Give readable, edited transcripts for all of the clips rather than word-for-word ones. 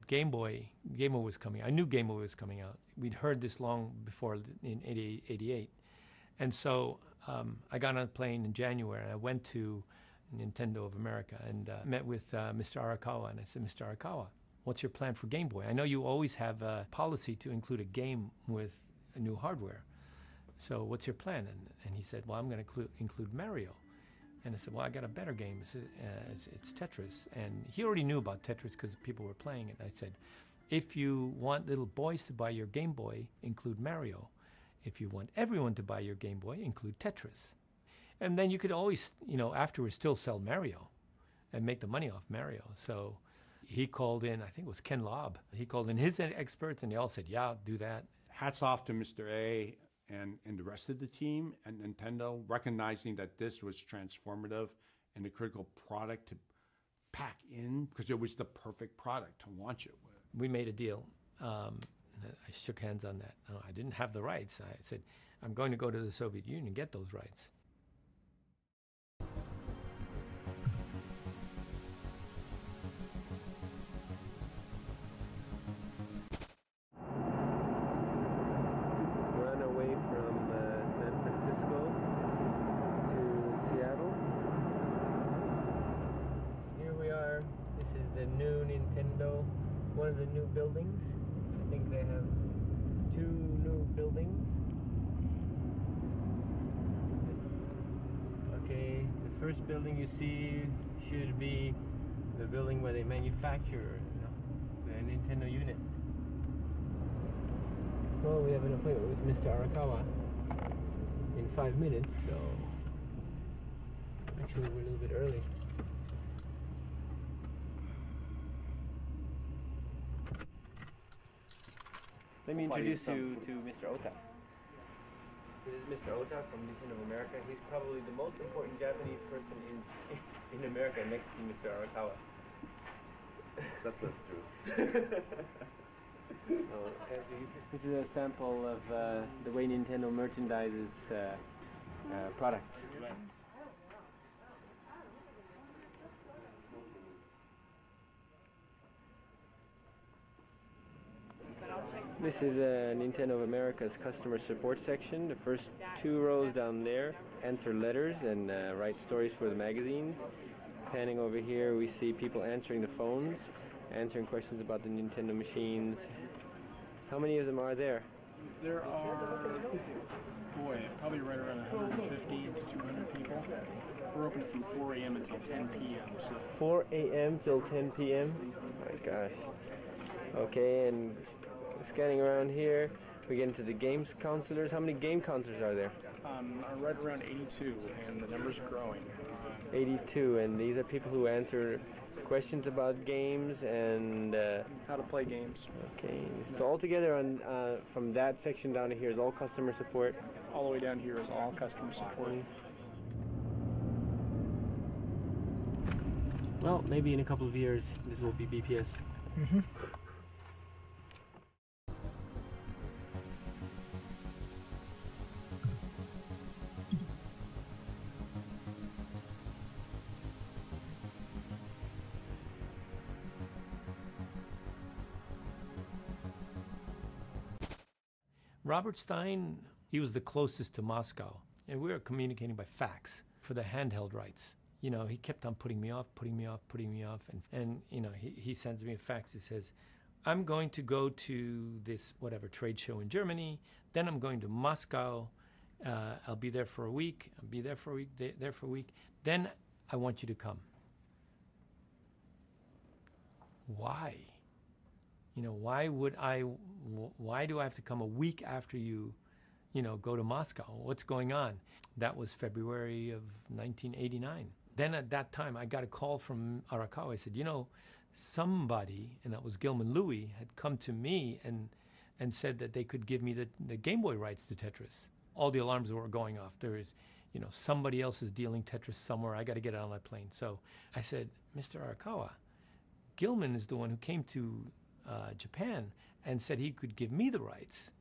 Game Boy was coming. I knew Game Boy was coming out. We'd heard this long before in 88. And so I got on a plane in January, and I went to Nintendo of America and met with Mr. Arakawa. And I said, Mr. Arakawa, what's your plan for Game Boy? I know you always have a policy to include a game with a new hardware. So what's your plan? And he said, well, I'm going to include Mario. And I said, well, I got a better game. It's Tetris. And he already knew about Tetris because people were playing it. I said, if you want little boys to buy your Game Boy, include Mario. If you want everyone to buy your Game Boy, include Tetris. And then you could always, afterwards still sell Mario and make the money off Mario. So he called in, I think it was Ken Lobb. He called in his experts, and they all said, yeah, do that. Hats off to Mr. A and the rest of the team and Nintendo, recognizing that this was transformative and a critical product to pack in because it was the perfect product to launch it with. We made a deal. I shook hands on that. No, I didn't have the rights. I said, I'm going to go to the Soviet Union and get those rights. We're on our way from San Francisco to Seattle. Here we are. This is the new Nintendo, one of the new buildings. I think they have 2 new buildings. Okay, the first building you see should be the building where they manufacture the Nintendo unit. Well, we have an appointment with Mr. Arakawa in 5 minutes, so actually we're a little bit early. Let me introduce you to Mr. Ota. This is Mr. Ota from Nintendo of America. He's probably the most important Japanese person in America next to Mr. Arakawa. That's not true. This is a sample of the way Nintendo merchandises products. This is Nintendo of America's customer support section. The first 2 rows down there answer letters and write stories for the magazines. Panning over here, we see people answering the phones, answering questions about the Nintendo machines. How many of them are there? There are, probably right around 150 to 200 people. We're open from 4 a.m. until 10 p.m. So 4 a.m. till 10 p.m.? Oh my gosh. Okay, and scanning around here, we get into the games counselors. How many game counselors are there? Right around 82, and the number's growing. 82, and these are people who answer questions about games and how to play games. Okay, so altogether on from that section down to here is all customer support? All the way down here is all customer support. Well, maybe in a couple of years this will be BPS. Robert Stein, he was the closest to Moscow, and we were communicating by fax for the handheld rights. He kept on putting me off, and he sends me a fax. He says, I'm going to go to this whatever trade show in Germany, then I'm going to Moscow, I'll be there for a week, there for a week, then I want you to come. Why? Why do I have to come a week after you, go to Moscow? What's going on? That was February of 1989. Then at that time, I got a call from Arakawa. I said, somebody, and that was Gilman Louie, had come to me and said that they could give me the Game Boy rights to Tetris. All the alarms were going off. There is, somebody else is dealing Tetris somewhere. I got to get it on my plane. So I said, Mr. Arakawa, Gilman is the one who came to Japan and said he could give me the rights,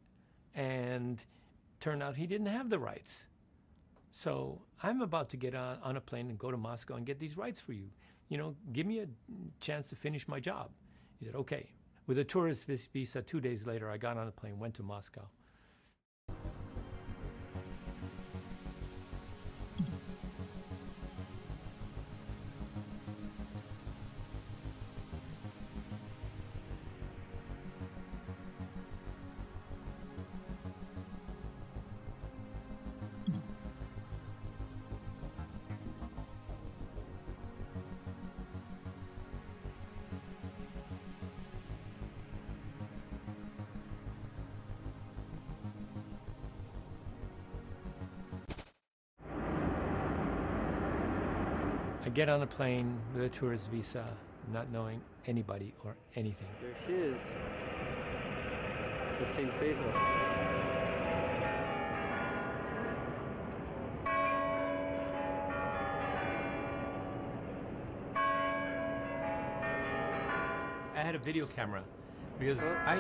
and turned out he didn't have the rights. So I'm about to get on a plane and go to Moscow and get these rights for you. Give me a chance to finish my job. He said, okay. With a tourist visa, 2 days later, I got on a plane, went to Moscow. I get on a plane with a tourist visa, not knowing anybody or anything. There she is. The St. Basil. I had a video camera because I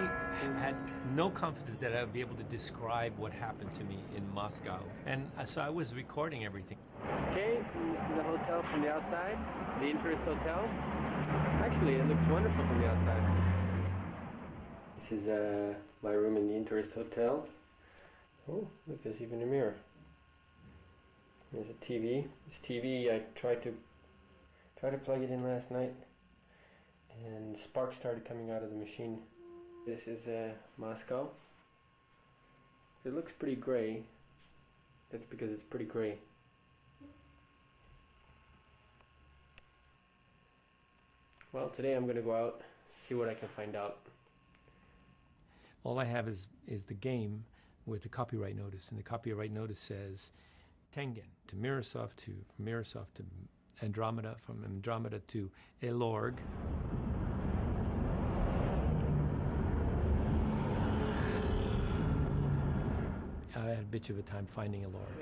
had no confidence that I would be able to describe what happened to me in Moscow. And so I was recording everything. Okay, the hotel from the outside, the INTERIS hotel. Actually, it looks wonderful from the outside. This is my room in the INTERIS hotel. Oh, look, there's even a mirror. There's a TV. This TV, I tried to plug it in last night, and sparks started coming out of the machine. This is Moscow. It looks pretty gray. That's because it's pretty gray. Well, today I'm going to go out, see what I can find out. All I have is the game with the copyright notice, and the copyright notice says Tengen to Mirosov, from Mirosov to Andromeda, from Andromeda to Elorg. I had a bitch of a time finding Elorg.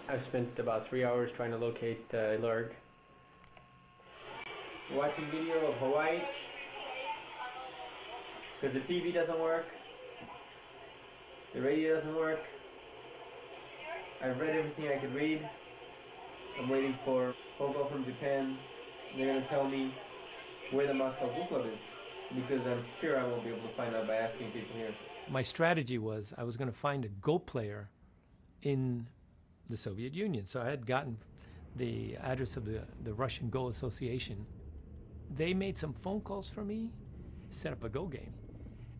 I've spent about 3 hours trying to locate Elorg. Watching video of Hawaii because the TV doesn't work, the radio doesn't work. I've read everything I could read. I'm waiting for a phone call from Japan. They're going to tell me where the Moscow Book Club is, because I'm sure I won't be able to find out by asking people here. My strategy was I was going to find a Go player in the Soviet Union. So I had gotten the address of the Russian Go Association. They made some phone calls for me, set up a Go game.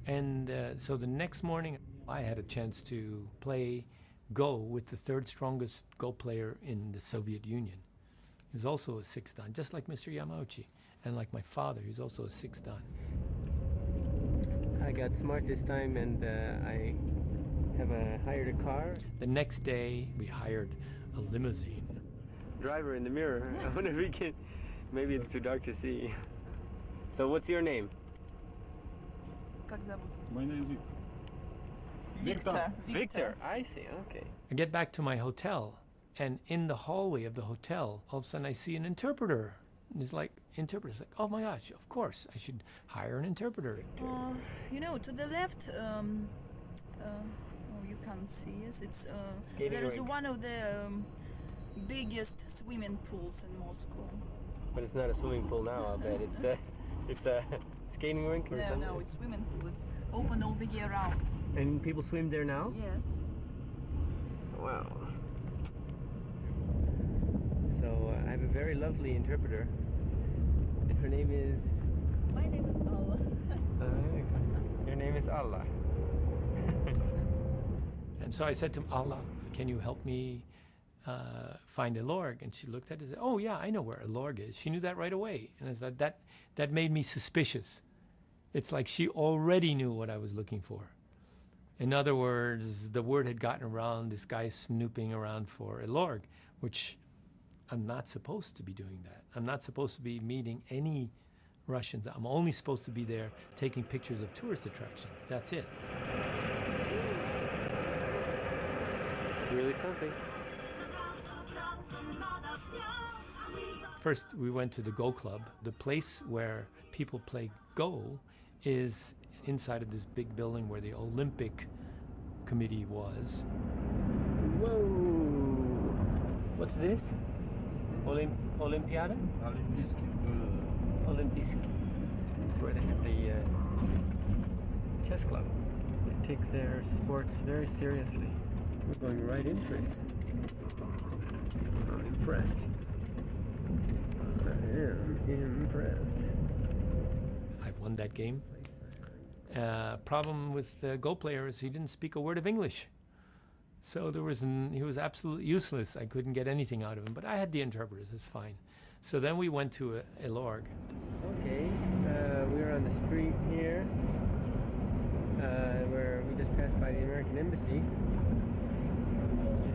And so the next morning, I had a chance to play Go with the third strongest Go player in the Soviet Union. He was also a 6th dan, just like Mr. Yamauchi. And like my father, he was also a 6th dan. I got smart this time, and I have hired a car. The next day, we hired a limousine. Driver in the mirror. I wonder if we can... Maybe it's too dark to see. So what's your name? Как зовут? My name is Victor. Victor. I see, okay. I get back to my hotel, and in the hallway of the hotel, all of a sudden I see an interpreter. And it's like, interpreter. It's like, oh my gosh, of course, I should hire an interpreter. You know, to the left, oh, you can't see us. It's there is rink. one of the biggest swimming pools in Moscow. But it's not a swimming pool now, I'll bet. It's a skating rink or No, something? no, it's swimming pool. It's open all the year round. And people swim there now? Yes. Wow. So I have a very lovely interpreter. Her name is... My name is Allah. Your name is Allah. And so I said to him, Allah, can you help me find Elorg? And she looked at it and said, oh yeah, I know where Elorg is. She knew that right away. And I said, that made me suspicious. It's like she already knew what I was looking for. In other words, the word had gotten around, this guy snooping around for Elorg, which I'm not supposed to be doing that. I'm not supposed to be meeting any Russians. I'm only supposed to be there taking pictures of tourist attractions. That's it. Really something. First, we went to the Go Club. The place where people play Go is inside of this big building where the Olympic Committee was. Whoa! What's this? Olympiade? Олимпийский. Olympisk. That's where they have the chess club. They take their sports very seriously. We're going right into it. I'm impressed. I am impressed. I won that game. Problem with the Go player is he didn't speak a word of English. So he was absolutely useless. I couldn't get anything out of him, but I had the interpreters, it's fine. So then we went to a LORG. Okay, we're on the street here, where we just passed by the American Embassy.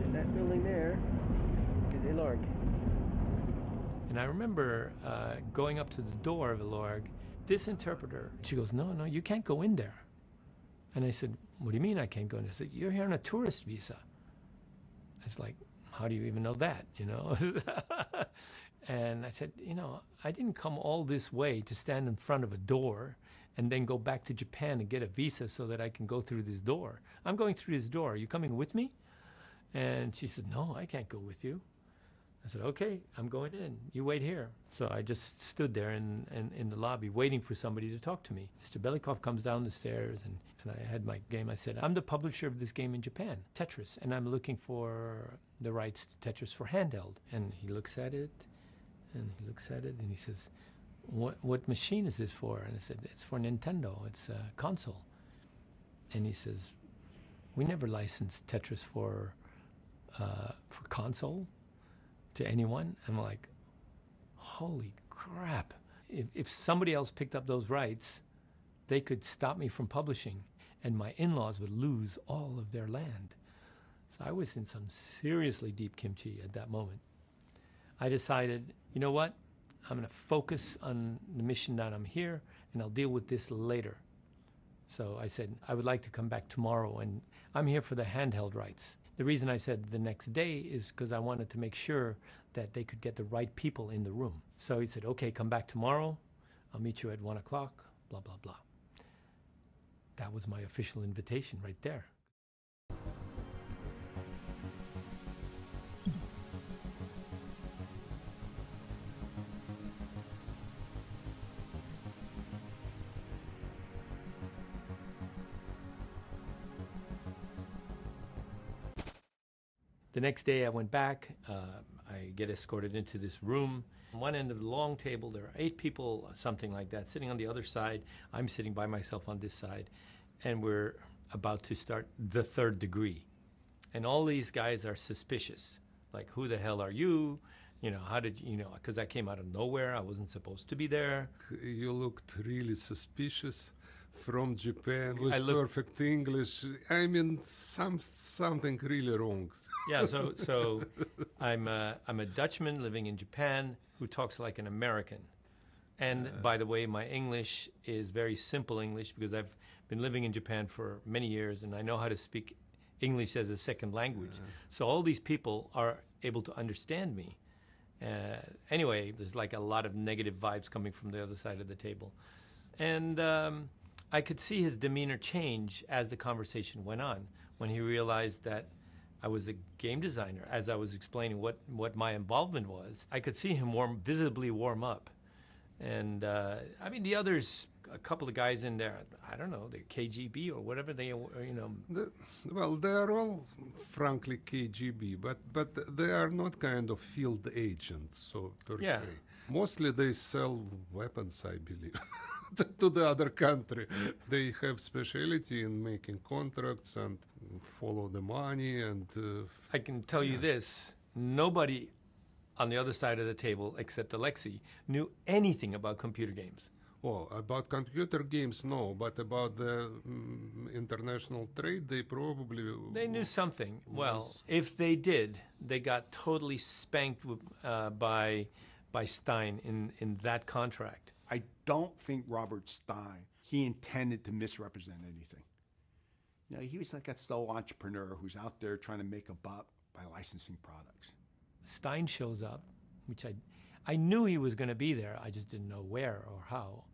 And that building there is a LORG. And I remember going up to the door of a LORG, this interpreter, she goes, no, you can't go in there. And I said, what do you mean I can't go in? I said, you're here on a tourist visa. It's like, how do you even know that, you know? And I said, you know, I didn't come all this way to stand in front of a door and then go back to Japan and get a visa so that I can go through this door. I'm going through this door. Are you coming with me? And she said, no, I can't go with you. I said, okay, I'm going in. You wait here. So I just stood there in the lobby waiting for somebody to talk to me. Mr. Belikov comes down the stairs and I had my game. I said, I'm the publisher of this game in Japan, Tetris, and I'm looking for the rights to Tetris for handheld. And he looks at it and he looks at it and he says, what machine is this for? And I said, it's for Nintendo. It's a console. And he says, we never licensed Tetris for console to anyone. I'm like, holy crap. If somebody else picked up those rights, they could stop me from publishing and my in-laws would lose all of their land. So I was in some seriously deep kimchi at that moment. I decided, you know what? I'm gonna focus on the mission that I'm here and I'll deal with this later. So I said, I would like to come back tomorrow and I'm here for the handheld rights. The reason I said the next day is because I wanted to make sure that they could get the right people in the room. So he said, okay, come back tomorrow. I'll meet you at 1 o'clock, blah, blah, blah. That was my official invitation right there. The next day I went back, I get escorted into this room. On one end of the long table, there are 8 people, something like that, sitting on the other side. I'm sitting by myself on this side, and we're about to start the 3rd degree. And all these guys are suspicious. Like, who the hell are you? You know, how did you know? Because I came out of nowhere, I wasn't supposed to be there. You looked really suspicious. From Japan, with perfect English. I mean, something really wrong. Yeah, so I'm a Dutchman living in Japan who talks like an American. And by the way, my English is very simple English because I've been living in Japan for many years and I know how to speak English as a second language. So all these people are able to understand me. Anyway, there's like a lot of negative vibes coming from the other side of the table. And I could see his demeanor change as the conversation went on when he realized that I was a game designer. As I was explaining what my involvement was, I could see him visibly warm up. And I mean, the others, a couple of guys in there, I don't know, they're KGB or whatever they, you know. Well, they are all, frankly, KGB, but they are not kind of field agents, so per se. Mostly they sell weapons, I believe. To the other country. They have specialty in making contracts and follow the money and... I can tell you this, nobody on the other side of the table except Alexei knew anything about computer games. Oh, about computer games, no, but about the international trade, they probably... They knew something. Well, if they did, they got totally spanked by Stein in that contract. I don't think Robert Stein, he intended to misrepresent anything. You know, he was like a sole entrepreneur who's out there trying to make a buck by licensing products. Stein shows up, which I knew he was going to be there. I just didn't know where or how.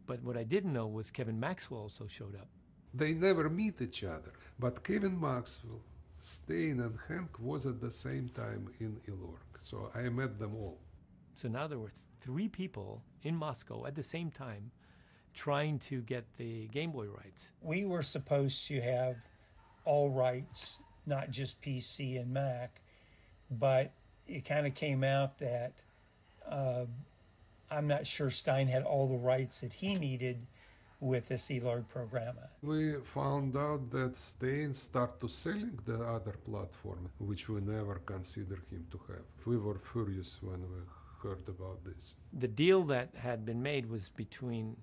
But what I didn't know was Kevin Maxwell also showed up. They never meet each other, but Kevin Maxwell Stein and Hank was at the same time in Ilorg, so I met them all. So now there were 3 people in Moscow at the same time trying to get the Game Boy rights. We were supposed to have all rights, not just PC and Mac, but it kind of came out that I'm not sure Stein had all the rights that he needed with this Elord programmer. We found out that Stein started selling the other platform, which we never considered him to have. We were furious when we heard about this. The deal that had been made was between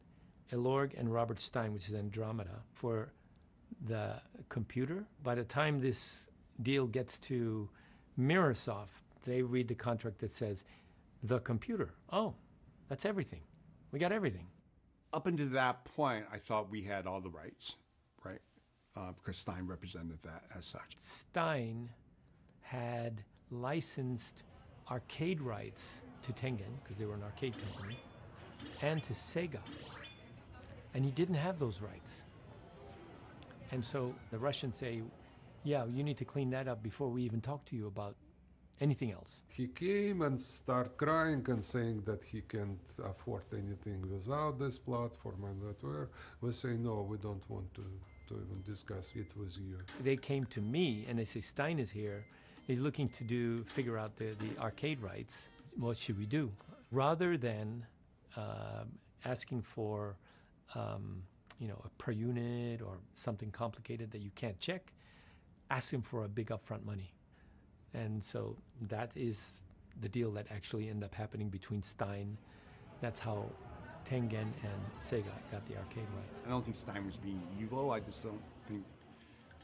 Elorg and Robert Stein, which is Andromeda, for the computer. By the time this deal gets to Microsoft, they read the contract that says, the computer. Oh, that's everything. We got everything. Up until that point, I thought we had all the rights, right? Because Stein represented that as such. Stein had licensed arcade rights to Tengen, because they were an arcade company, and to Sega. And he didn't have those rights. And so the Russians say, yeah, you need to clean that up before we even talk to you about anything else. He came and started crying and saying that he can't afford anything without this platform and that. We say, no, we don't want to even discuss it with you. They came to me and they say, Stein is here. He's looking to figure out the arcade rights. What should we do? Rather than asking for a per unit or something complicated that you can't check, ask him for a big upfront money. And so that is the deal that actually ended up happening between Stein. That's how Tengen and Sega got the arcade rights. I don't think Stein was being evil. I just don't think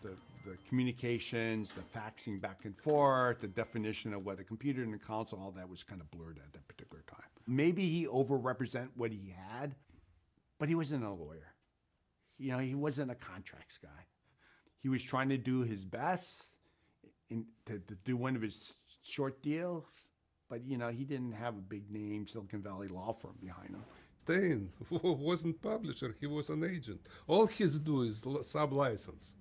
the communications, the faxing back and forth, the definition of what a computer and a console, all that was kind of blurred at that particular time. Maybe he overrepresented what he had, but he wasn't a lawyer. He wasn't a contracts guy. He was trying to do his best to do one of his short deals, but he didn't have a big name Silicon Valley law firm behind him. Stein wasn't publisher, he was an agent. All he's do is sub-license.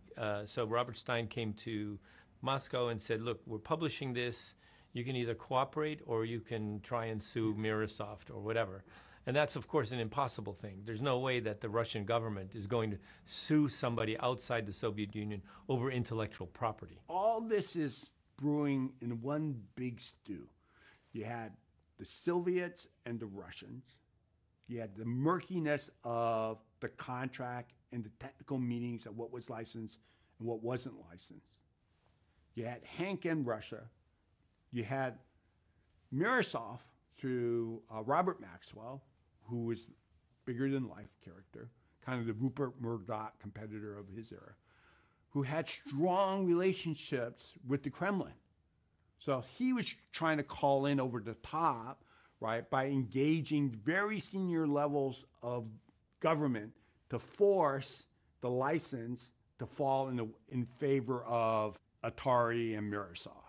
So Robert Stein came to Moscow and said, look, we're publishing this. You can either cooperate or you can try and sue Microsoft or whatever. And that's, of course, an impossible thing. There's no way that the Russian government is going to sue somebody outside the Soviet Union over intellectual property. All this is brewing in one big stew. You had the Soviets and the Russians. You had the murkiness of the contract and the technical meanings of what was licensed and what wasn't licensed. You had Hank in Russia. You had Microsoft through Robert Maxwell, who was bigger than life character, kind of the Rupert Murdoch competitor of his era, who had strong relationships with the Kremlin. So he was trying to call in over the top, right, by engaging very senior levels of government to force the license to fall in favor of Atari and Microsoft.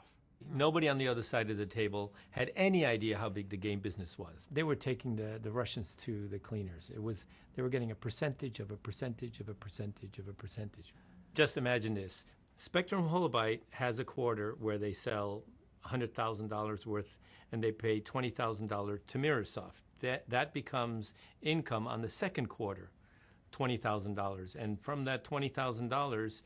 Nobody on the other side of the table had any idea how big the game business was. They were taking the Russians to the cleaners. They were getting a percentage of a percentage of a percentage of a percentage. Just imagine this. Spectrum Holobyte has a quarter where they sell $100,000 worth and they pay $20,000 to Microsoft. That becomes income on the second quarter, $20,000. And from that $20,000,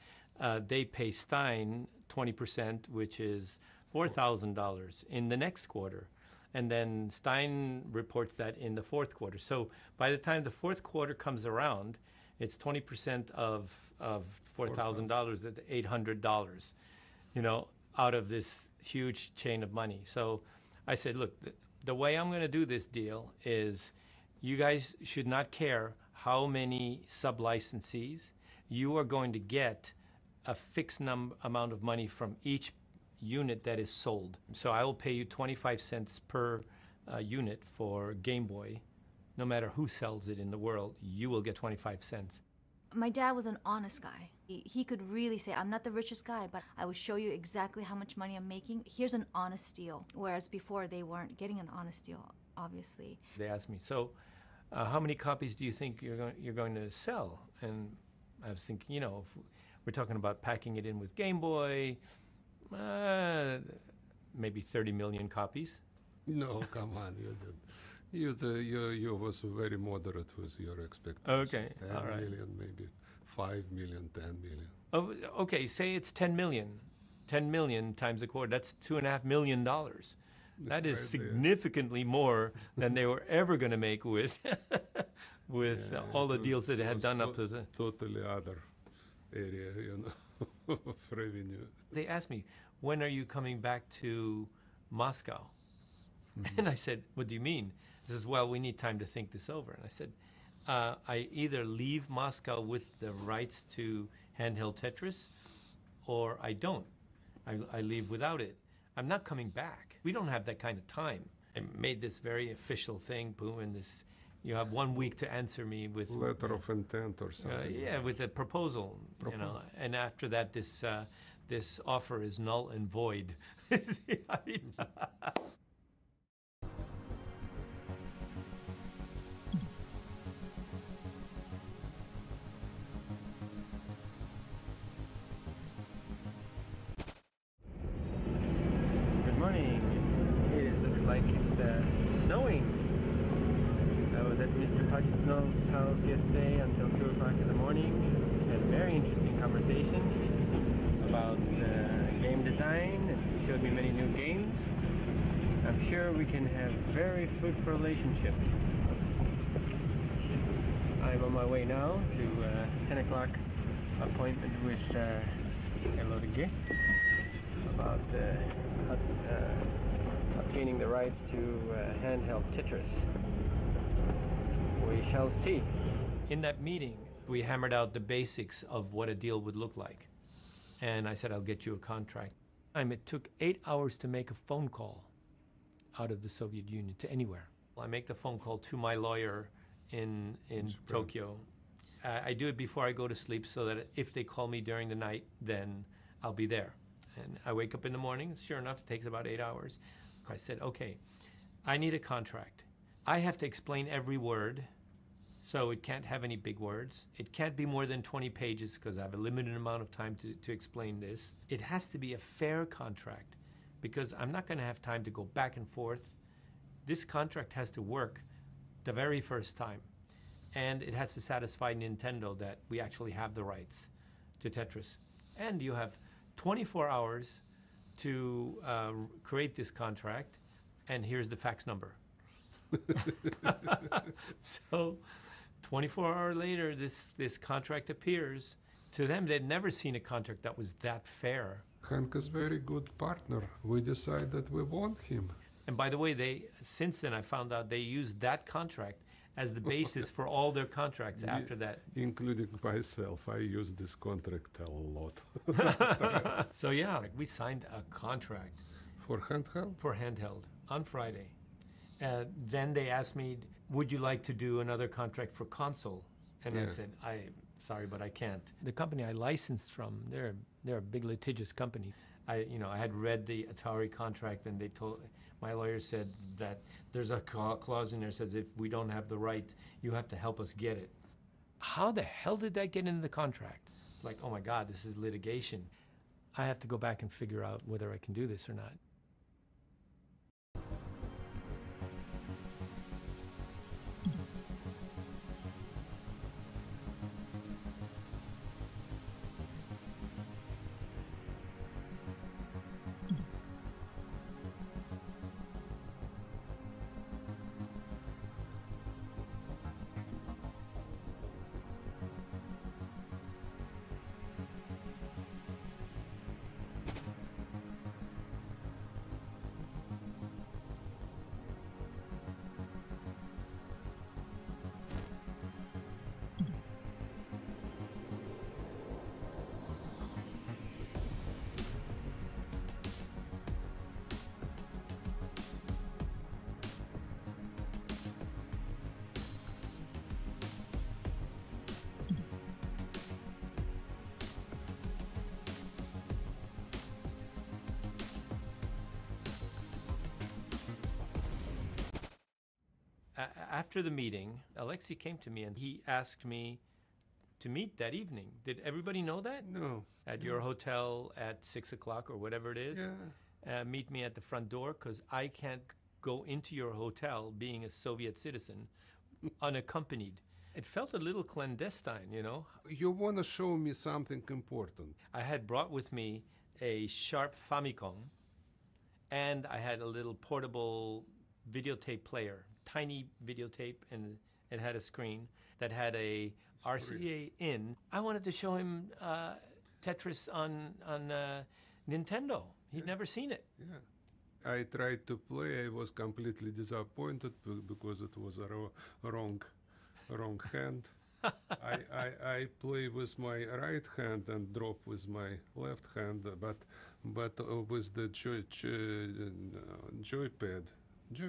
they pay Stein 20%, which is $4,000 in the next quarter. And then Stein reports that in the fourth quarter. So by the time the fourth quarter comes around, it's 20% of $4,000 at $800, out of this huge chain of money. So I said, look, the way I'm going to do this deal is you guys should not care how many sub-licensees. You are going to get a fixed amount of money from each unit that is sold. So I will pay you 25 cents per unit for Game Boy. No matter who sells it in the world, you will get 25 cents. My dad was an honest guy. He could really say, I'm not the richest guy, but I will show you exactly how much money I'm making. Here's an honest deal. Whereas before, they weren't getting an honest deal, obviously. They asked me, so how many copies do you think you're going to sell? And I was thinking, if we're talking about packing it in with Game Boy, Maybe 30 million copies. No, come on, you was very moderate with your expectations. Okay, 10 all right. million, maybe 5 million, 10 million. Oh, okay, say it's 10 million. 10 million times a quarter, that's $2.5 million. That is significantly more than they were ever going to make with all the deals that they had done up to the... Totally other area, of revenue. They asked me, when are you coming back to Moscow? And I said, what do you mean? He says, well, we need time to think this over. And I said, I either leave Moscow with the rights to handheld Tetris, or I don't. I leave without it. I'm not coming back. We don't have that kind of time. I made this very official thing, boom, and this, you have 1 week to answer me with... Letter of intent or something. Yeah, with a proposal, and after that, this offer is null and void. I mean, Good morning. It looks like it's snowing. I was at Mr. Pachinov's house yesterday until 2 o'clock in the morning. Had a very interesting conversation about game design, and he showed me many new games. I'm sure we can have very fruitful relationship. I'm on my way now to 10 o'clock appointment with Elodie about obtaining the rights to handheld Tetris. We shall see. in that meeting, we hammered out the basics of what a deal would look like. And I said, I'll get you a contract. It took 8 hours to make a phone call out of the Soviet Union to anywhere. I make the phone call to my lawyer in Tokyo. I do it before I go to sleep so that if they call me during the night, then I'll be there. And I wake up in the morning, sure enough, it takes about 8 hours. I said, okay, I need a contract. I have to explain every word, so it can't have any big words. It can't be more than 20 pages because I have a limited amount of time to explain this. It has to be a fair contract because I'm not going to have time to go back and forth. This contract has to work the very first time. And it has to satisfy Nintendo that we actually have the rights to Tetris. And you have 24 hours to create this contract, and here's the fax number. So 24 hours later, this contract appears. To them, they'd never seen a contract that was that fair. Hank is a very good partner. We decided that we want him. And by the way, since then I found out they used that contract as the basis for all their contracts after that. Including myself, I use this contract a lot. So yeah, we signed a contract. For handheld? For handheld, on Friday. Then they asked me, would you like to do another contract for console? And I said, sorry, but I can't. The company I licensed from, they're a big litigious company. I had read the Atari contract, and my lawyer said that there's a clause in there that says if we don't have the right, you have to help us get it. How the hell did that get into the contract? It's like, oh my God, this is litigation. I have to go back and figure out whether I can do this or not. After the meeting, Alexei came to me and he asked me to meet that evening. Did everybody know that? No. At your hotel at 6 o'clock or whatever it is? Yeah. Meet me at the front door because I can't go into your hotel being a Soviet citizen unaccompanied. It felt a little clandestine, you know. You want to show me something important. I had brought with me a Sharp Famicom, and I had a little portable videotape player, tiny videotape, and it had a screen that had a RCA in. I wanted to show him Tetris on Nintendo. He'd never seen it. Yeah. I tried to play. I was completely disappointed because it was a wrong hand. I play with my right hand and drop with my left hand, but with the joypad.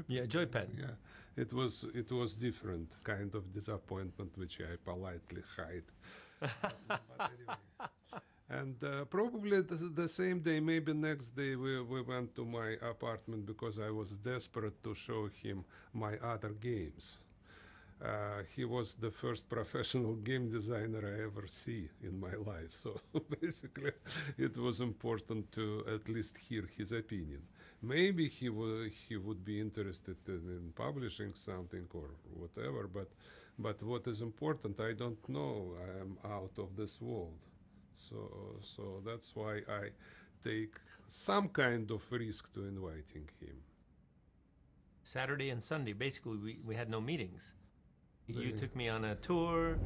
Yeah, joypad. Yeah, it was different kind of disappointment, which I politely hide. But anyway. And probably the same day, maybe next day, we went to my apartment because I was desperate to show him my other games. He was the first professional game designer I ever see in my life. So basically, it was important to at least hear his opinion. Maybe he would be interested in publishing something or whatever, but what is important, I don't know. I am out of this world. So that's why I take some kind of risk to inviting him. Saturday and Sunday, basically, we had no meetings. You took me on a tour.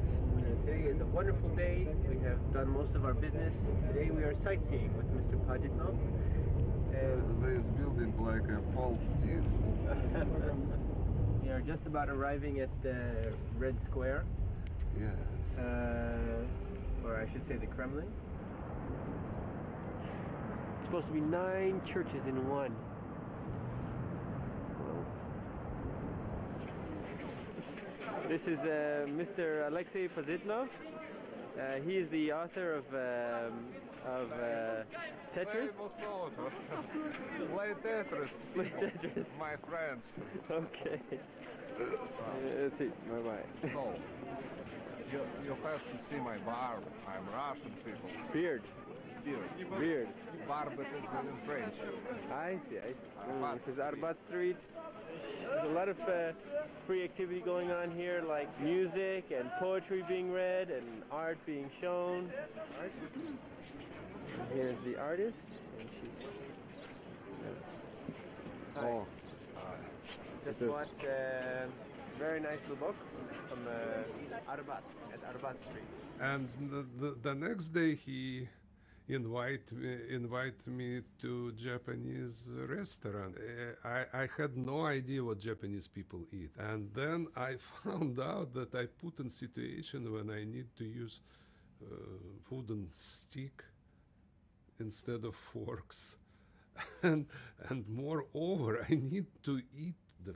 Today is a wonderful day. We have done most of our business. Today we are sightseeing with Mr. Pajitnov. This building like a false teeth. We are just about arriving at the Red Square. Yes. Or I should say the Kremlin. It's supposed to be 9 churches in one. This is Mr. Alexei Pazitnov. He is the author of Tetris. Play Tetris. Play Tetris. My friends. Okay. That's it. Bye-bye. So, you have to see my barb. I'm Russian people. Beard. Beard. Barb is in French. I see. This is Arbat Street. There's a lot of free activity going on here, like music and poetry being read and art being shown. And here's the artist, and she's. Hi. Just bought a very nice little book from Arbat at Arbat Street. And the next day he invite me to Japanese restaurant. I had no idea what Japanese people eat, and then I found out that I put in situation when I need to use wooden stick instead of forks, and moreover I need to eat the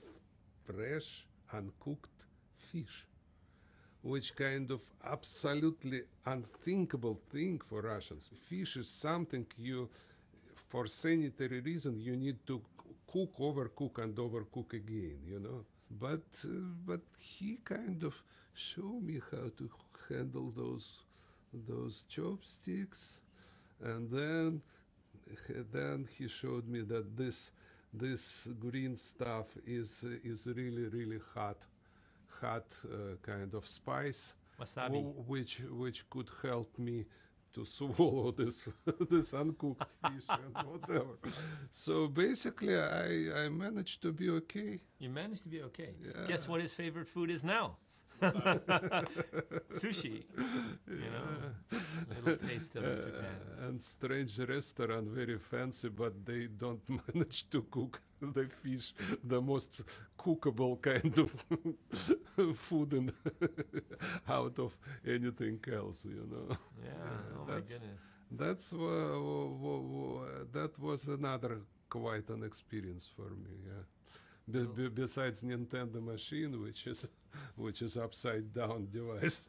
fresh uncooked fish, which kind of absolutely unthinkable thing for Russians. Fish is something you, for sanitary reason, you need to cook, overcook, and overcook again, you know. But he kind of showed me how to handle those chopsticks, and then he showed me that this green stuff is really hot kind of spice, wasabi, which could help me to swallow this uncooked fish and whatever. So basically, I managed to be okay. You managed to be okay. Yeah. Guess what his favorite food is now? Sushi. You know, a little taste of Japan. And strange restaurant, very fancy, but they don't manage to cook the fish, the most cookable kind of food out of anything else, you know. Yeah, oh my goodness. That was another quite an experience for me, yeah. Besides Nintendo machine, which is upside down device.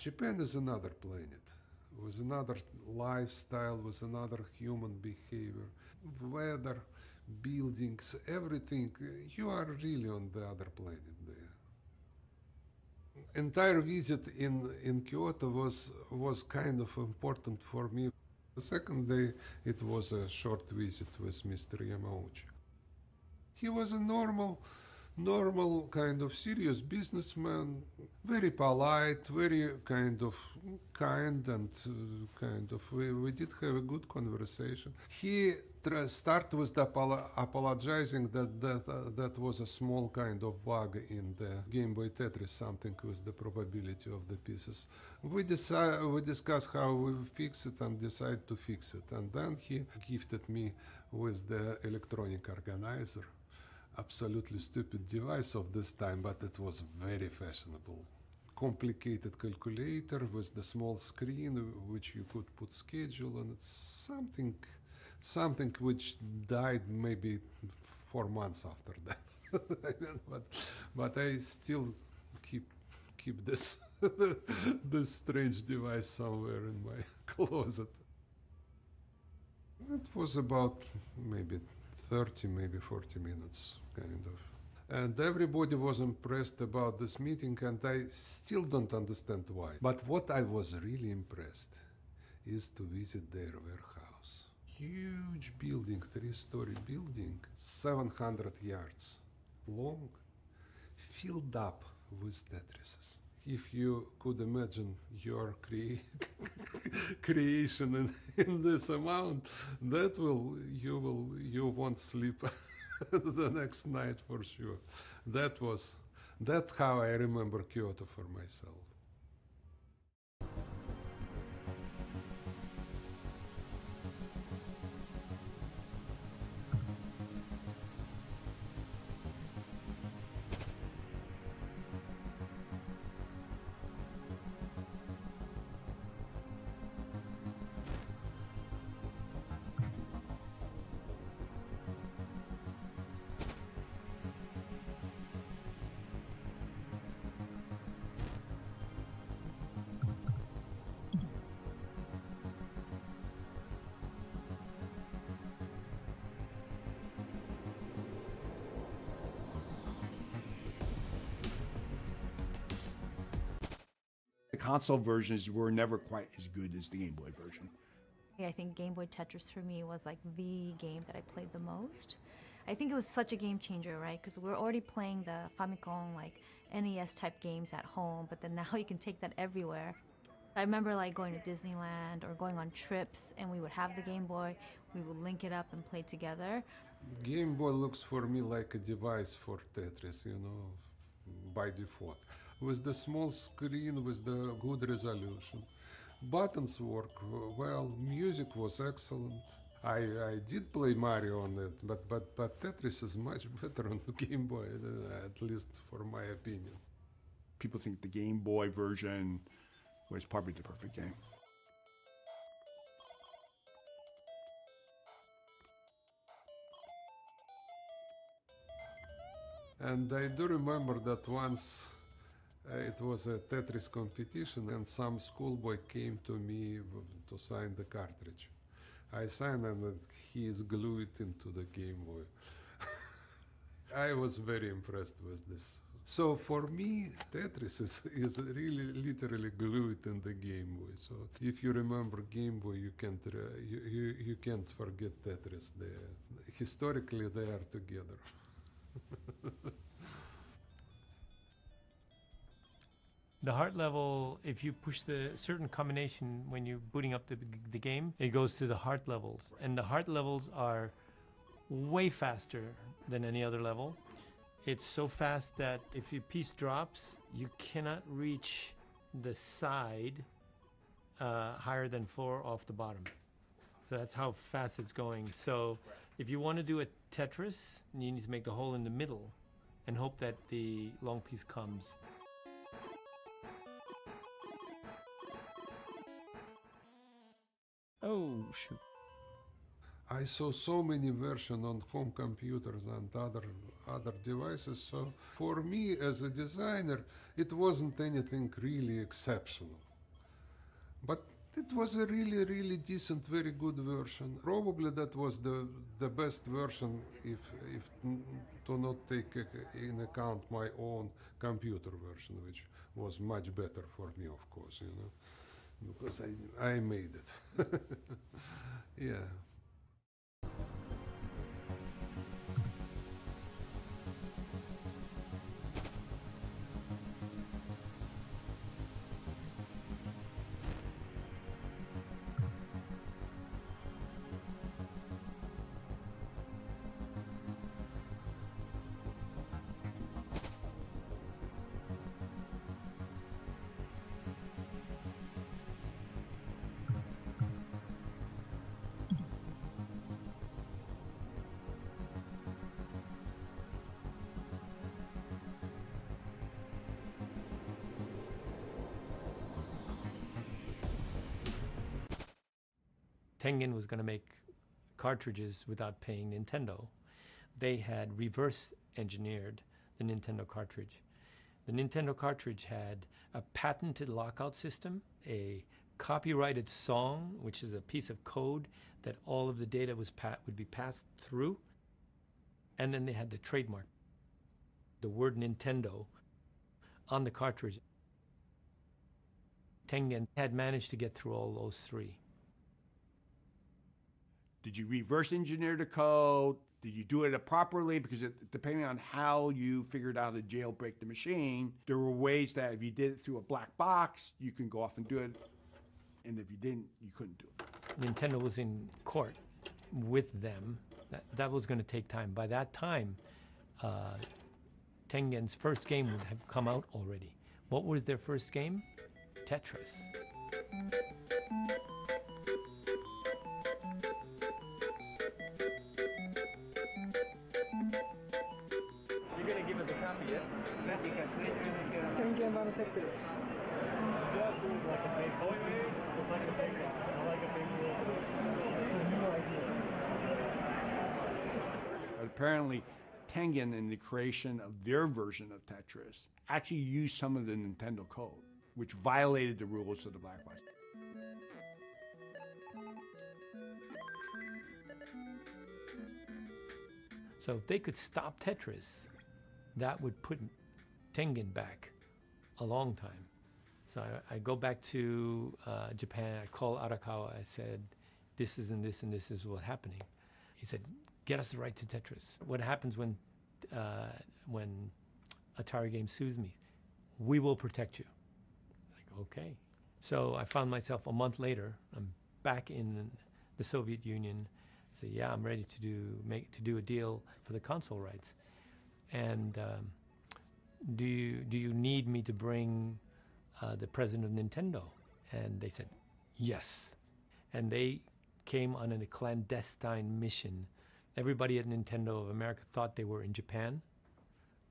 Japan is another planet, with another lifestyle, with another human behavior, weather, buildings, everything. You are really on the other planet there. Entire visit in Kyoto was kind of important for me. The second day, it was a short visit with Mr. Yamauchi. He was a normal kind of serious businessman, very polite, very kind and we did have a good conversation. He started with apologizing that was a small kind of bug in the Game Boy TETRIS, something with the probability of the pieces. We discussed how we fix it and decide to fix it, and then he gifted me with the electronic organizer. Absolutely stupid device of this time, but it was very fashionable. Complicated calculator with the small screen which you could put schedule, and it's something which died maybe 4 months after that. but I still keep this this strange device somewhere in my closet. It was about maybe 30, maybe 40 minutes, kind of. And everybody was impressed about this meeting, and I still don't understand why. But what I was really impressed is to visit their warehouse. Huge building, 3-story building, 700 yards long, filled up with Tetrises. If you could imagine your creation in this amount, you won't sleep the next night for sure. That's how I remember Kyoto for myself. The console versions were never quite as good as the Game Boy version. I think Game Boy Tetris for me was like the game that I played the most. I think it was such a game changer, right? Because we're already playing the Famicom, like NES type games at home, but then now you can take that everywhere. I remember like going to Disneyland or going on trips, and we would have the Game Boy, we would link it up and play together. Game Boy looks for me like a device for Tetris, by default. With the small screen, with the good resolution. Buttons work well, music was excellent. I did play Mario on it, but Tetris is much better on the Game Boy, at least for my opinion. People think the Game Boy version was probably the perfect game. And I do remember that once it was a Tetris competition, and some schoolboy came to me to sign the cartridge. I signed, and he is glued into the Game Boy. I was very impressed with this. So for me, Tetris is really literally glued in the Game Boy. So if you remember Game Boy, you can't forget Tetris. Historically, they are together. The heart level, if you push the certain combination when you're booting up the game, it goes to the heart levels. And the heart levels are way faster than any other level. It's so fast that if your piece drops, you cannot reach the side higher than 4 off the bottom. So that's how fast it's going. So if you want to do a Tetris, you need to make the hole in the middle and hope that the long piece comes. Oh, shoot. I saw so many versions on home computers and other devices, so for me as a designer, it wasn't anything really exceptional. But it was a really, really decent, very good version. Probably that was the best version if to not take in account my own computer version, which was much better for me, of course, you know, because I made it. Yeah. Tengen was going to make cartridges without paying Nintendo. They had reverse engineered the Nintendo cartridge. The Nintendo cartridge had a patented lockout system, a copyrighted song, which is a piece of code that all of the data would be passed through, and then they had the trademark, the word Nintendo, on the cartridge. Tengen had managed to get through all those three. Did you reverse engineer the code? Did you do it properly? Because depending on how you figured out to jailbreak the machine, there were ways that if you did it through a black box, you can go off and do it. And if you didn't, you couldn't do it. Nintendo was in court with them. That was going to take time. By that time, Tengen's first game would have come out already. What was their first game? Tetris. Tengen about TETRIS. Yeah, it's like a big boy. It's like a TETRIS. I like a big new idea. Apparently, Tengen, in the creation of their version of Tetris, actually used some of the Nintendo code, which violated the rules of the black box. So if they could stop Tetris, that would put Tengen back a long time. So I go back to Japan, I call Arakawa, I said, this is and this and this is what's happening. He said, get us the right to Tetris. What happens when Atari Games sues me? We will protect you. Like, okay. So I found myself a month later, I'm back in the Soviet Union. I said, yeah, I'm ready to do a deal for the console rights. And do you need me to bring the president of Nintendo? And they said, yes. And they came on a clandestine mission. Everybody at Nintendo of America thought they were in Japan,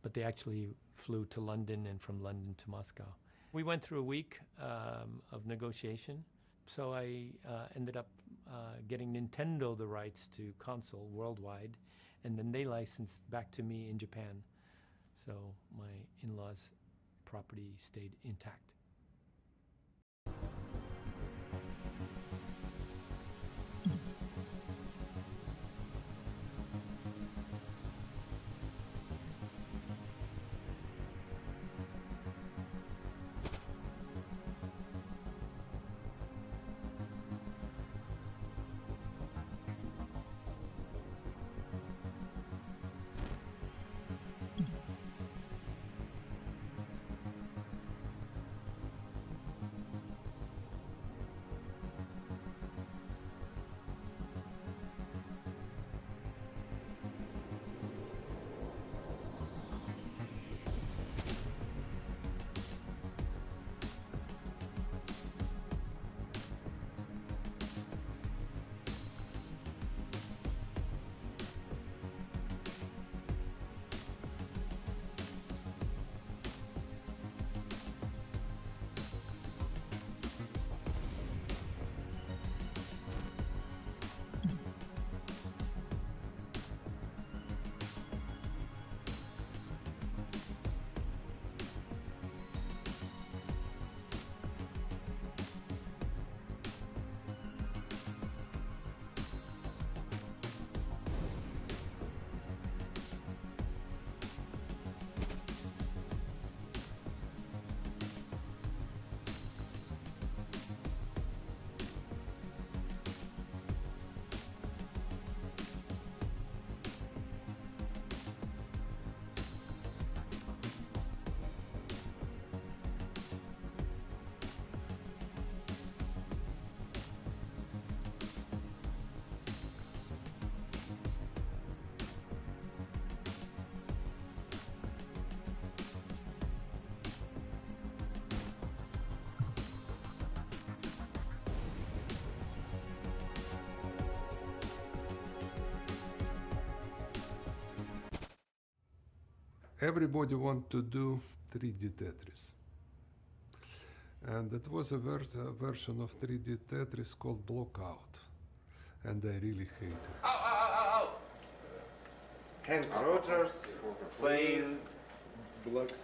but they actually flew to London and from London to Moscow. We went through a week of negotiation. So I ended up getting Nintendo the rights to console worldwide, and then they licensed back to me in Japan. So my in-laws' property stayed intact. everybody want to do 3D Tetris. And it was a version of 3D Tetris called Blockout. And I really hate it. Hank Rogers plays Blockout.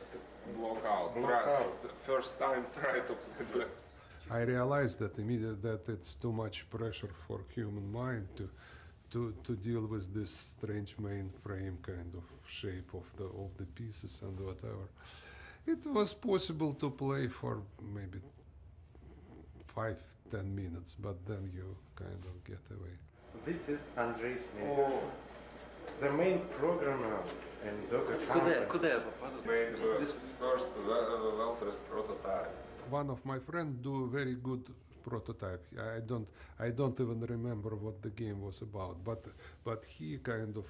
First time try to play. I realized that immediately that it's too much pressure for human mind to deal with this strange mainframe kind of shape of the pieces and whatever. It was possible to play for maybe 5-10 minutes, but then you kind of get away. This is Andrei Sneyer, the main programmer in Docker Куда я попаду? Made this first well-dressed prototype. One of my friends do a very good prototype. I don't even remember what the game was about, but he kind of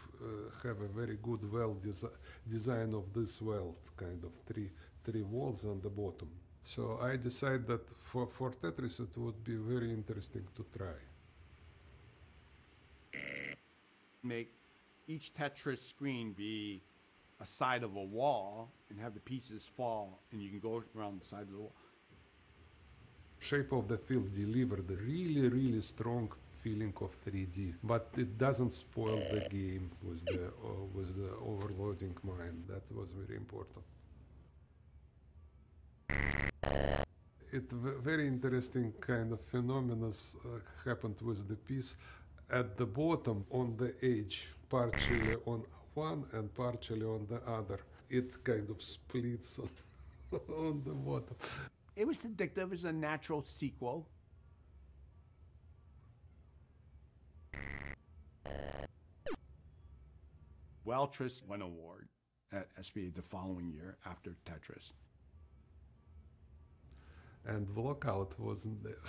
have a very good design of this weld, kind of three walls on the bottom. So I decided that for Tetris it would be very interesting to try. Make each Tetris screen be a side of a wall and have the pieces fall, and you can go around the side of the wall. Shape of the field delivered a really strong feeling of 3D, but it doesn't spoil the game with the overloading mind. That was very important. It very interesting kind of phenomena happened with the piece at the bottom on the edge, partially on one and partially on the other. It kind of splits on the bottom. It was addictive. It was a natural sequel. Weltris won an award at SBA the following year after Tetris. And Blockout wasn't there.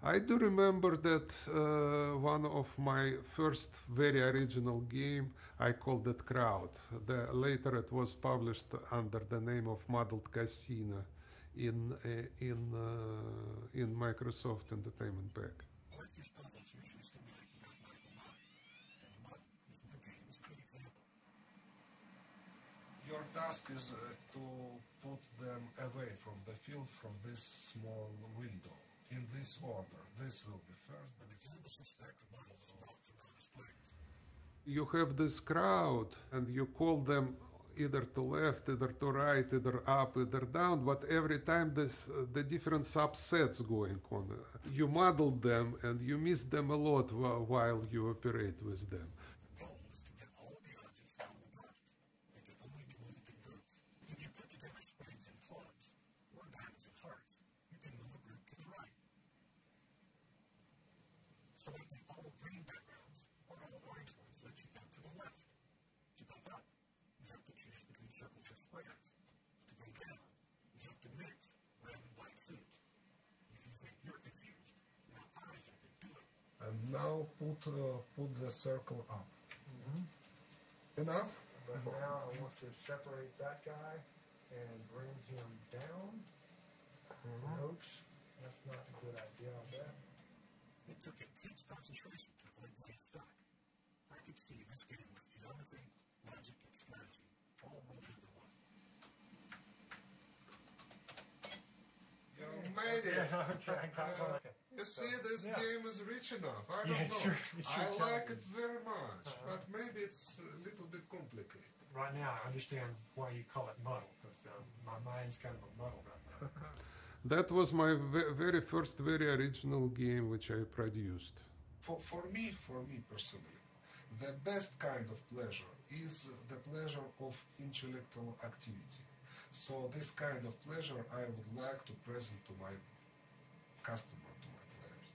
I do remember that one of my first very original game, I called it Crowd. Later it was published under the name of Muddled Casino in Microsoft Entertainment Pack. Your task is to put them away from the field from this small window. In this order, this will be first. You have this crowd, and you call them either to left, either to right, either up, either down, but every time the different subsets going on. You muddle them, and you miss them a lot while you operate with them. And now put the circle up. Enough? But now I want to separate that guy and bring him down. Oops, that's not a good idea, I bet. It took intense concentration to avoid getting stuck. I could see this game was geometry, logic, and strategy, all rolled into one. You made it! Okay, I got one. You see, this game is rich enough. I don't know. It's I like it very much, but maybe it's a little bit complicated. right now I understand why you call it muddle, because my mind's kind of a muddle right now. That was my very first, very original game which I produced. For me personally, the best kind of pleasure is the pleasure of intellectual activity. So this kind of pleasure I would like to present to my customer, to my players.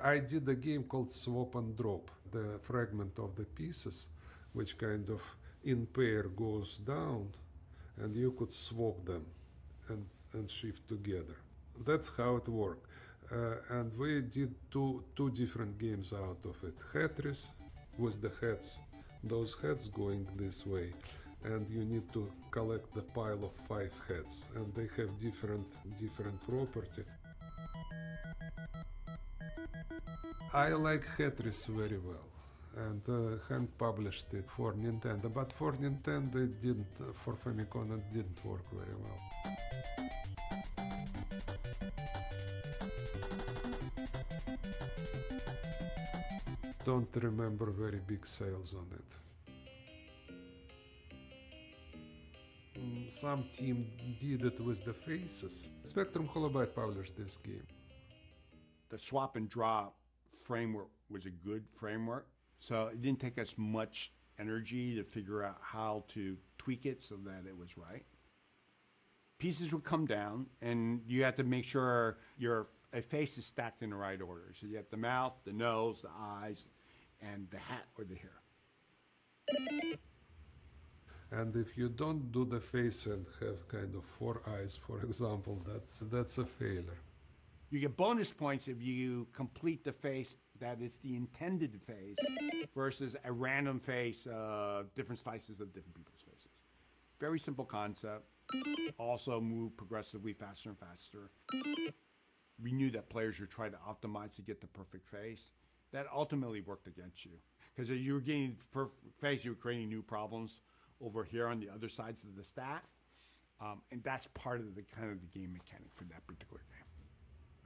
I did a game called Swap and Drop. The fragment of the pieces, which kind of in pair goes down, and you could swap them and shift together. That's how it worked. And we did two different games out of it. TETRIS with the heads, those heads going this way, and you need to collect the pile of 5 heads, and they have different property. I like TETRIS very well, and hand published it for Nintendo, but for Nintendo it didn't, for Famicom it didn't work very well. Don't remember very big sales on it. Some team did it with the faces. Spectrum Holobyte published this game. The swap and drop framework was a good framework, so it didn't take us much energy to figure out how to tweak it so that it was right. Pieces would come down, and you have to make sure a face is stacked in the right order. So you have the mouth, the nose, the eyes, and the hat or the hair. And if you don't do the face and have kind of 4 eyes, for example, that's a failure. You get bonus points if you complete the face that is the intended face versus a random face, different slices of different people's faces. Very simple concept. Also move progressively faster and faster. We knew that players were trying to optimize to get the perfect face. That ultimately worked against you. Because if you were getting the perfect face, you were creating new problems over here on the other sides of the stack. And that's part of the kind of the game mechanic for that particular game.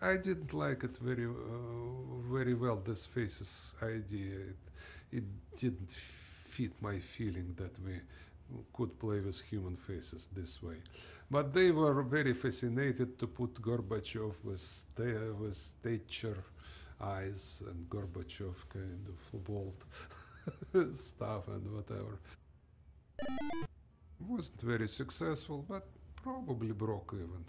I didn't like it very well, this faces idea. It didn't fit my feeling that we could play with human faces this way. But they were very fascinated to put Gorbachev with Thatcher eyes and Gorbachev kind of bold stuff and whatever. Wasn't very successful, but probably broke even.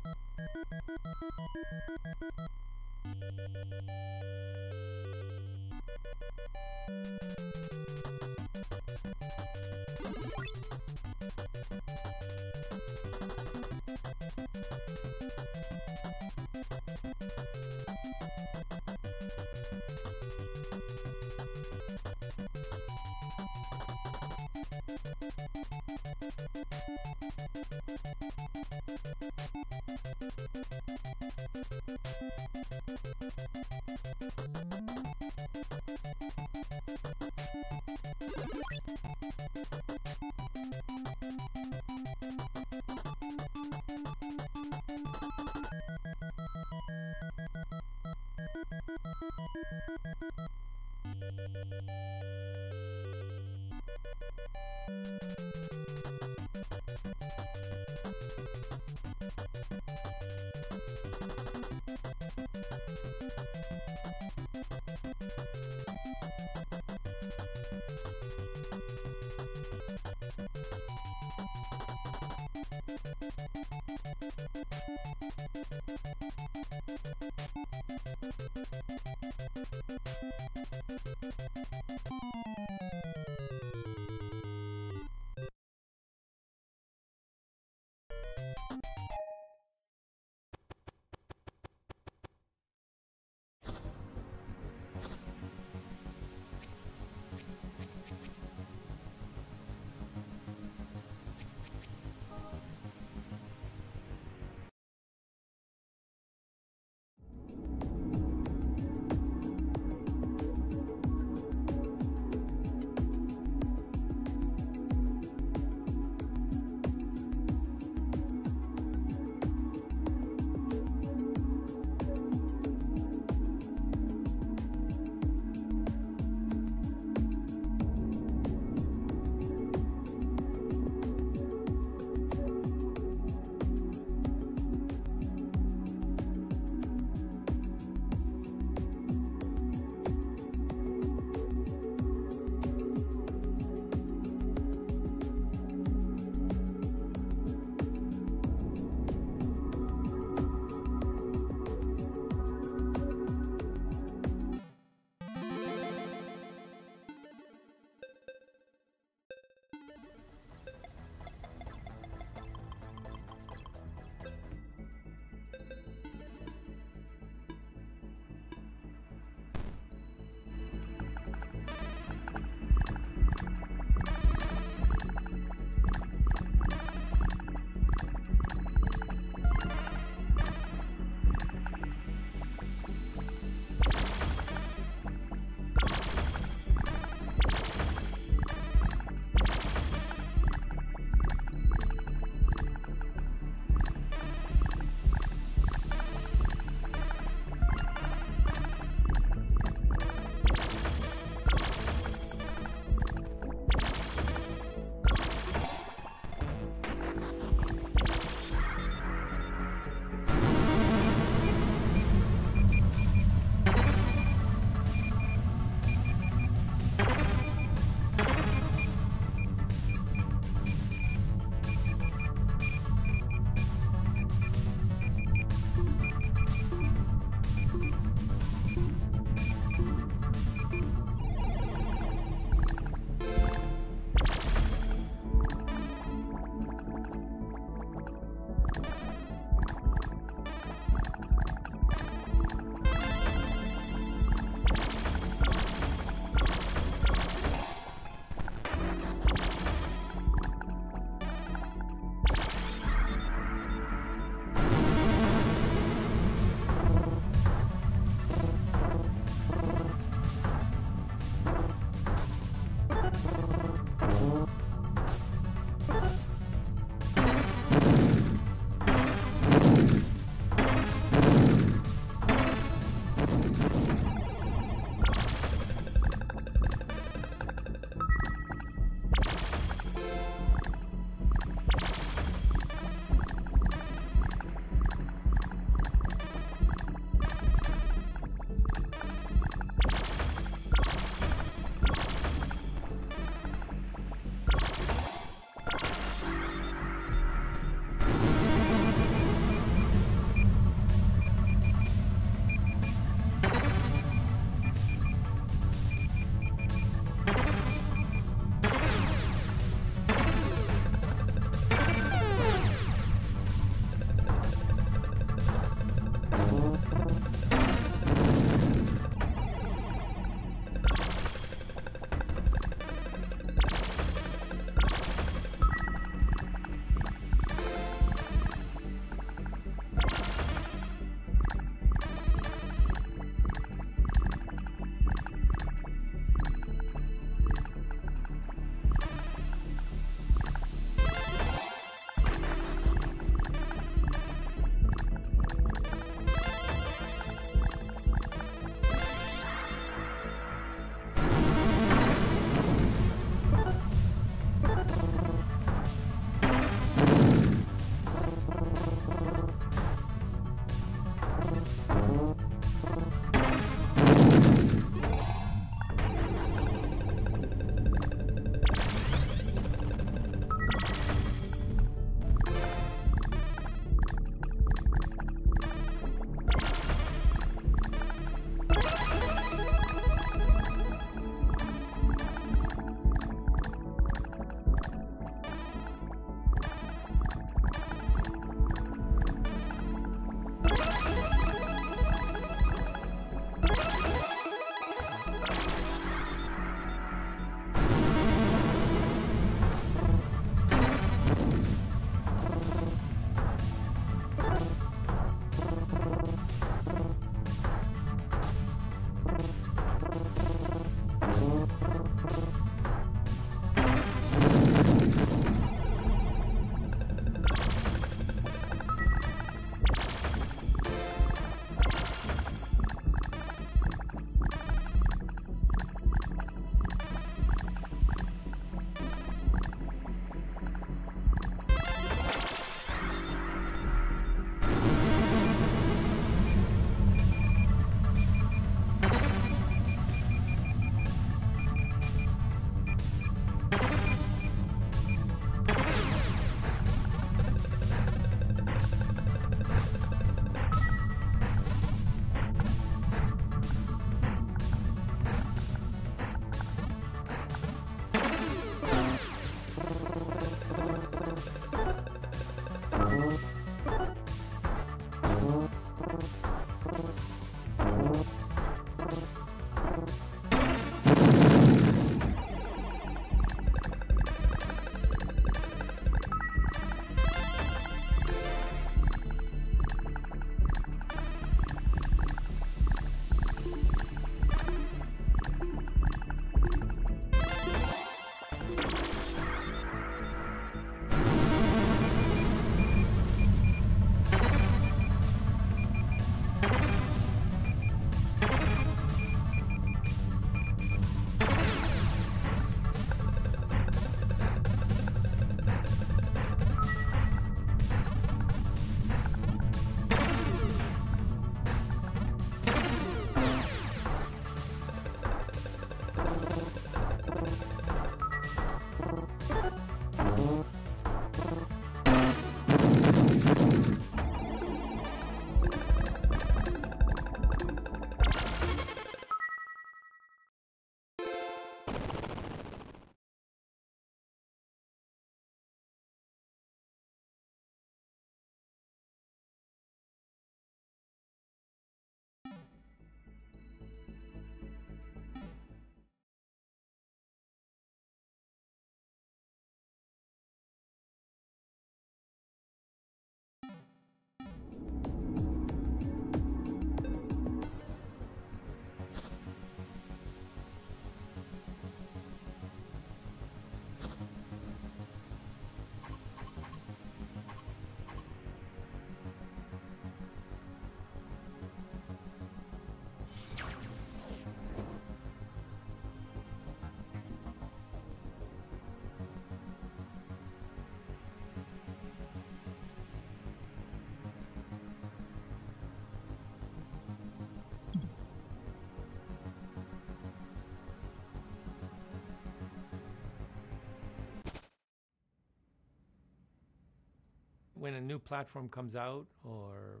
when a new platform comes out, or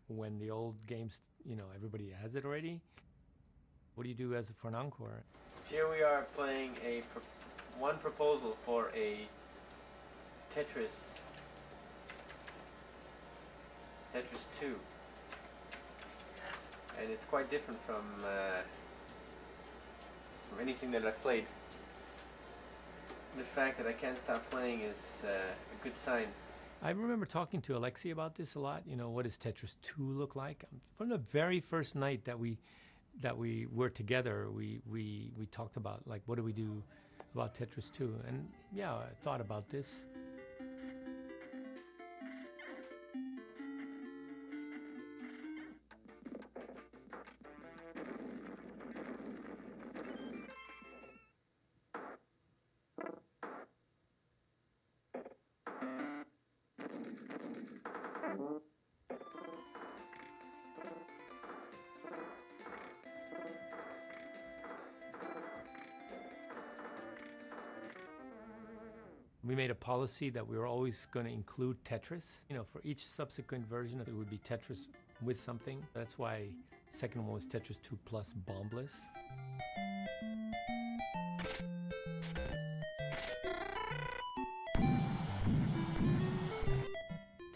when the old games, everybody has it already, what do you do for an encore? Here we are playing one proposal for a Tetris 2, and it's quite different from anything that I've played. The fact that I can't stop playing is a good sign. I remember talking to Alexei about this a lot. What does Tetris 2 look like? From the very first night that we were together, we talked about, like, what do we do about Tetris 2? And yeah, I thought about this. We made a policy that we were always going to include Tetris. For each subsequent version, it would be Tetris with something. That's why the second one was Tetris 2 plus Bombless.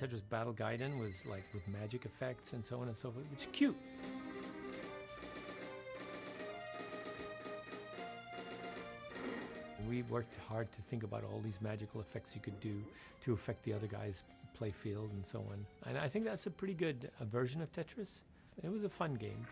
Tetris Battle Gaiden was like with magic effects and so on and so forth. It's cute. We worked hard to think about all these magical effects you could do to affect the other guy's play field and so on. And I think that's a pretty good version of Tetris. It was a fun game.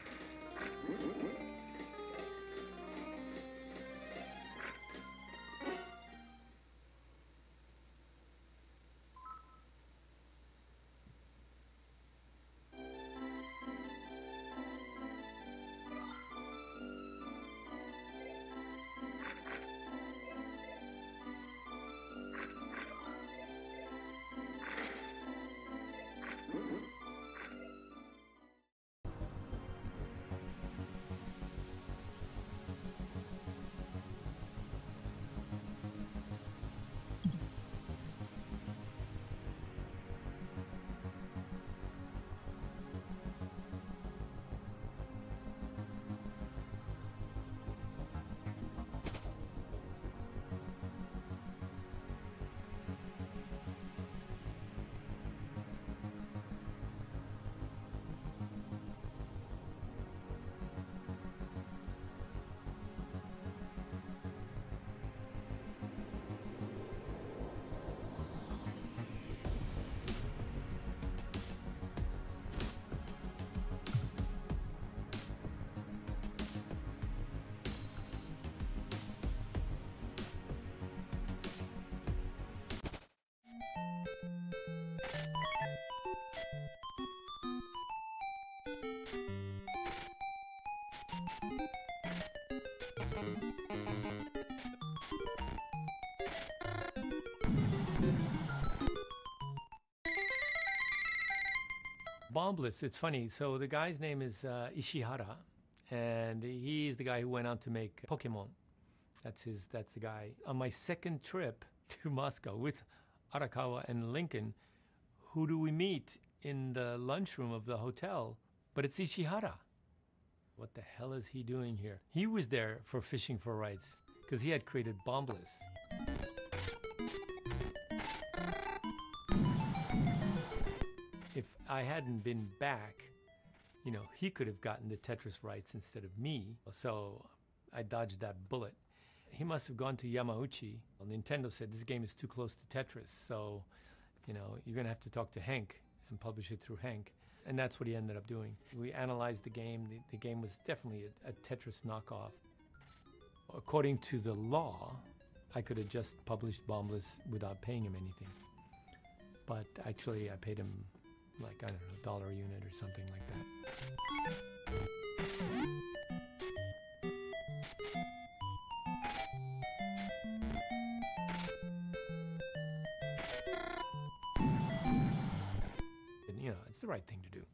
Bombless, it's funny. So the guy's name is Ishihara, and he's the guy who went out to make Pokemon. That's the guy. On my second trip to Moscow with Arakawa and Lincoln, who do we meet in the lunchroom of the hotel? But it's Ishihara. What the hell is he doing here? He was there for Fishing for Rights because he had created Bombless. If I hadn't been back, he could have gotten the Tetris rights instead of me. So I dodged that bullet. He must have gone to Yamauchi. Well, Nintendo said this game is too close to Tetris, so you're going to have to talk to Hank and publish it through Hank. And that's what he ended up doing. We analyzed the game. The game was definitely a Tetris knockoff. According to the law, I could have just published Bombless without paying him anything. But actually, I paid him like, I don't know, $1 a unit or something like that. And, it's the right thing to do.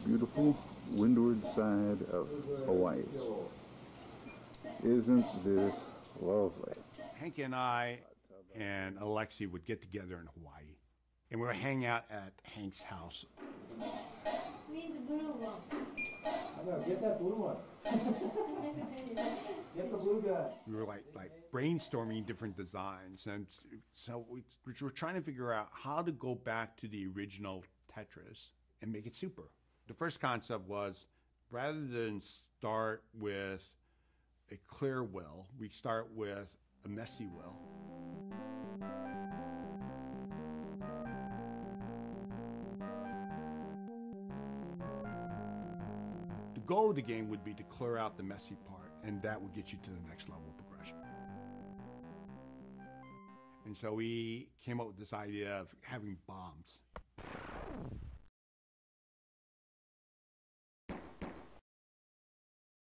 beautiful windward side of Hawaii. Isn't this lovely? Hank and I and Alexi would get together in Hawaii, and we would hang out at Hank's house. We need the blue one. Get that blue one. Get the blue guy. We were like brainstorming different designs, and so we were trying to figure out how to go back to the original Tetris and make it super. The first concept was, rather than start with a clear will, we start with a messy will. The goal of the game would be to clear out the messy part, and that would get you to the next level of progression. And so we came up with this idea of having bombs.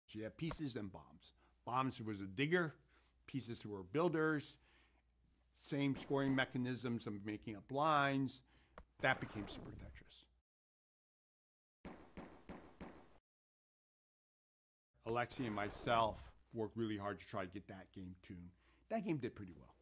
So you have pieces and bombs. Bombs was a digger, pieces were builders, same scoring mechanisms of making up lines. That became Super Tetris. Alexi and myself worked really hard to try to get that game tuned. That game did pretty well.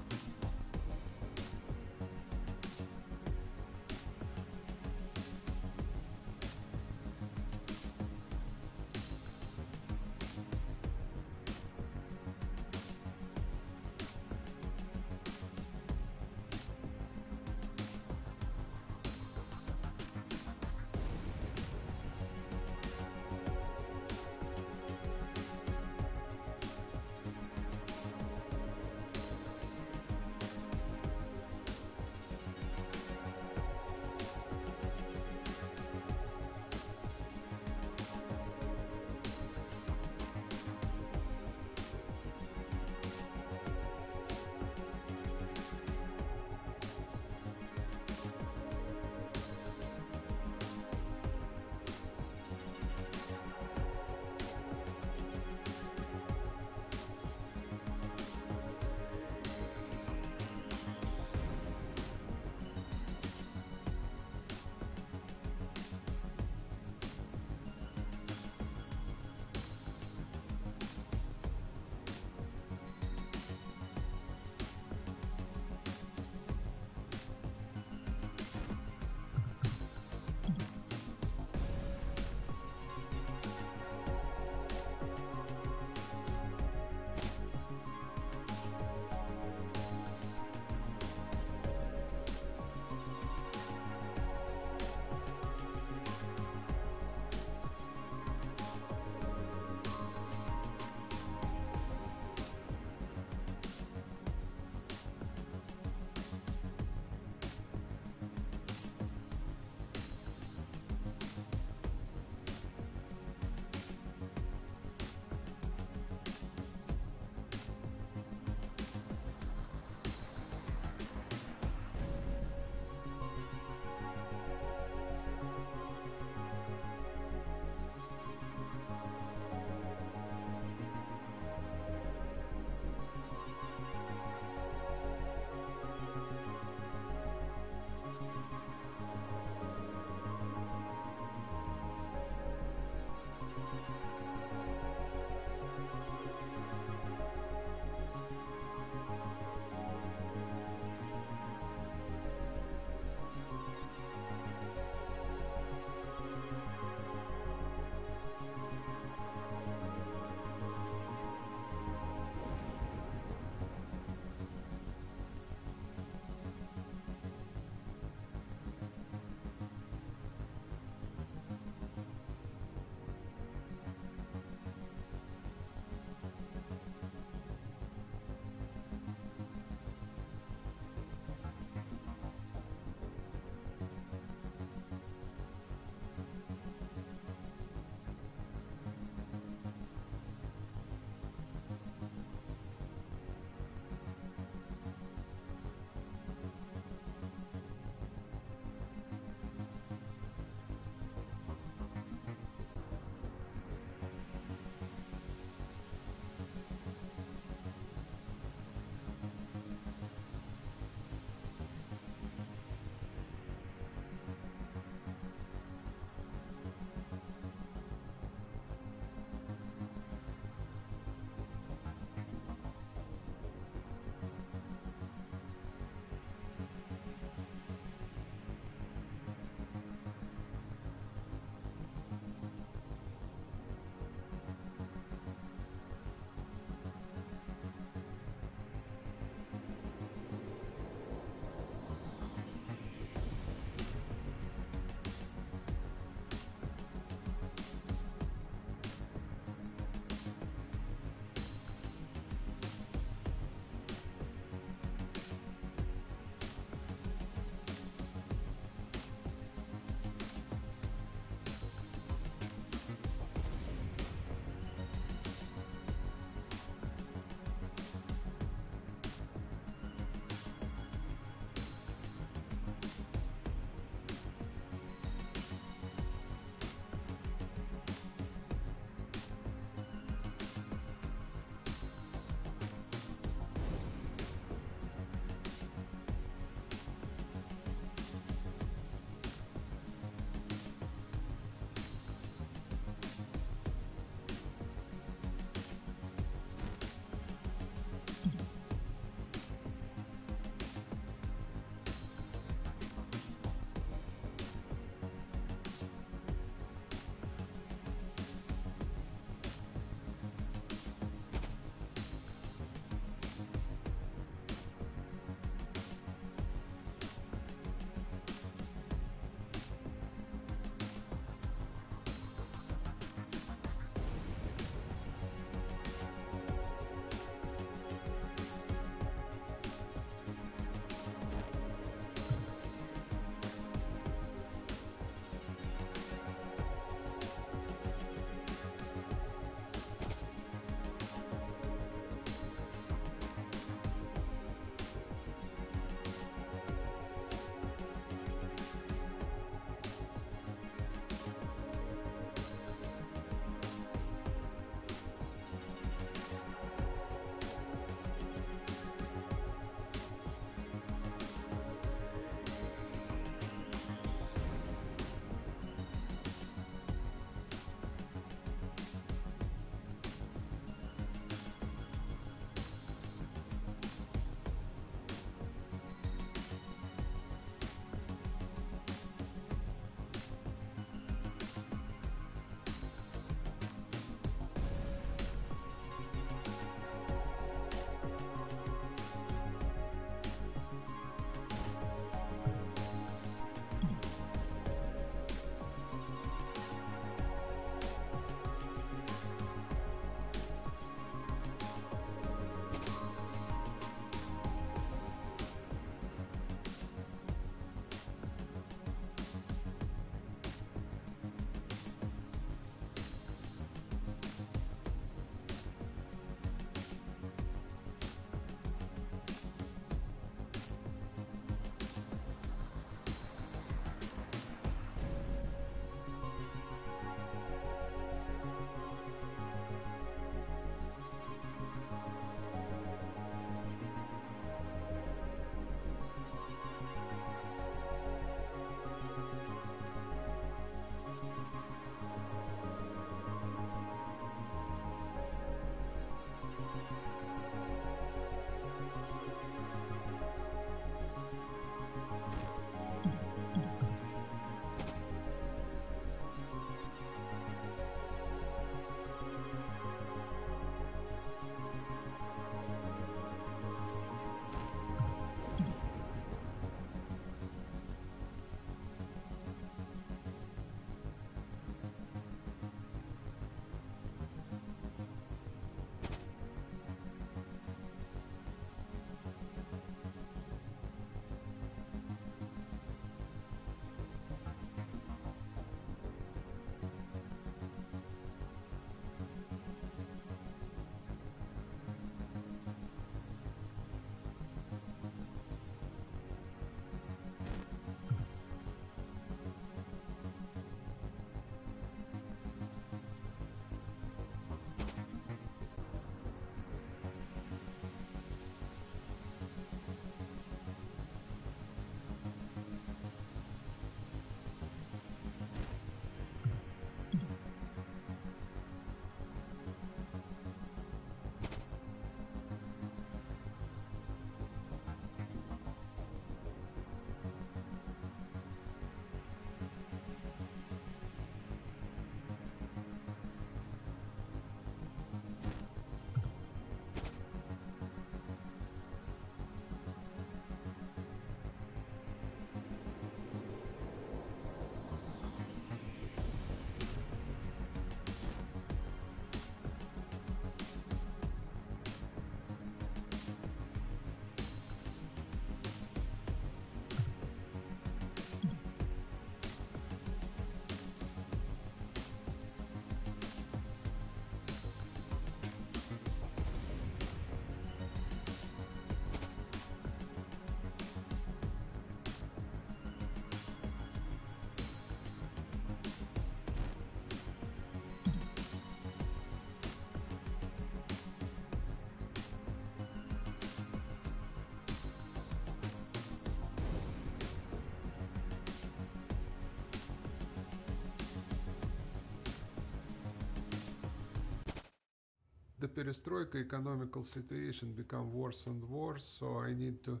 The perestroika economical situation become worse and worse, so I need to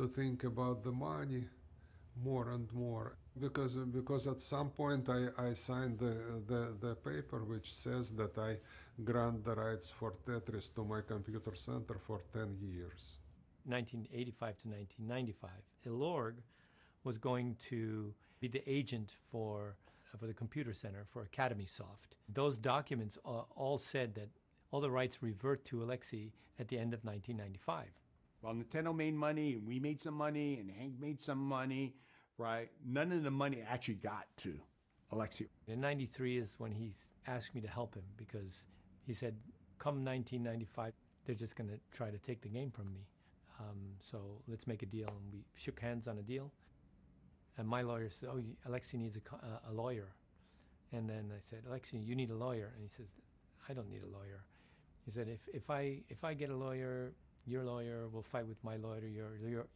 think about the money more and more. Because at some point I signed the paper which says that I grant the rights for Tetris to my computer center for 10 years. 1985 to 1995, Ilorg was going to be the agent for the computer center for Academy Soft. Those documents all said that all the rights revert to Alexei at the end of 1995. Well, Nintendo made money, and we made some money, and Hank made some money, right? None of the money actually got to Alexei. In 93 is when he asked me to help him, because he said, come 1995, they're just going to try to take the game from me. So let's make a deal. And we shook hands on a deal. And my lawyer said, oh, Alexei needs a lawyer. And then I said, Alexei, you need a lawyer. And he says, I don't need a lawyer. He said, if I get a lawyer, your lawyer will fight with my lawyer,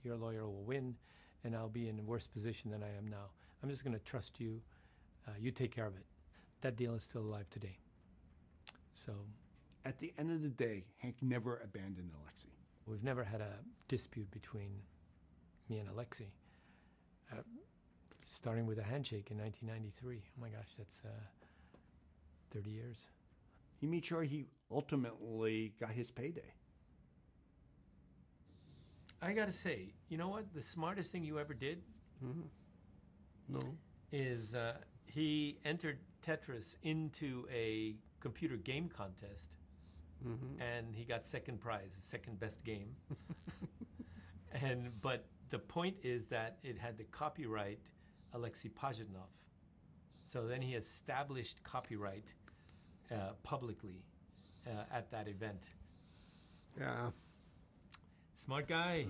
your lawyer will win, and I'll be in a worse position than I am now. I'm just going to trust you. You take care of it. That deal is still alive today. So, at the end of the day, Hank never abandoned Alexei. We've never had a dispute between me and Alexei. Starting with a handshake in 1993. Oh my gosh, that's 30 years. He made sure he ultimately got his payday. I gotta say, you know what? The smartest thing you ever did No. is he entered Tetris into a computer game contest, and he got second prize, second best game. But the point is that it had the copyright Alexei Pajitnov. So then he established copyright publicly at that event. Yeah. Smart guy.